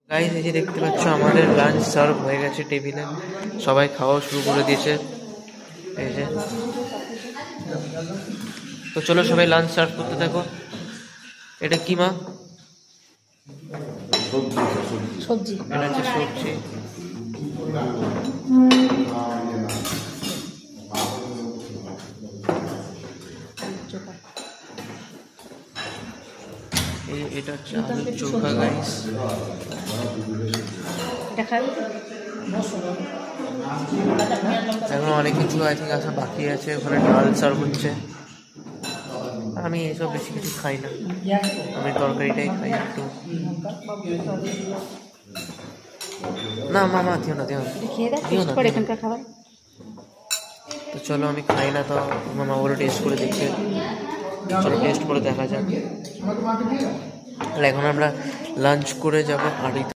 Guys এই যে দেখতে পাচ্ছ আমাদের লাঞ্চ সার্ভ হয়ে গেছে টেবিলে, সবাই খাওয়া শুরু করে দিয়েছে। এই যে তো চলো সবাই লাঞ্চ সার্ভ করতে থাকো। এটা কি মা? সবজি। এটা হচ্ছে সবজি। এটা হচ্ছে আলুর চোখা গাইস। এখন অনেক কিছু আই থিঙ্ক আসা বাকি আছে, ওখানে ডাল সার্ভ হচ্ছে। আমি এইসব বেশি কিছু খাই না, আমি তরকারিটাই খাই একটু। না মামা দিও না দিও না দিও না। তো চলো আমি খাই না, তো মামা বলে টেস্ট করে দেখতে। চলো টেস্ট করে দেখা যাক। আর এখন আমরা লাঞ্চ করে যাবো আড়িতে।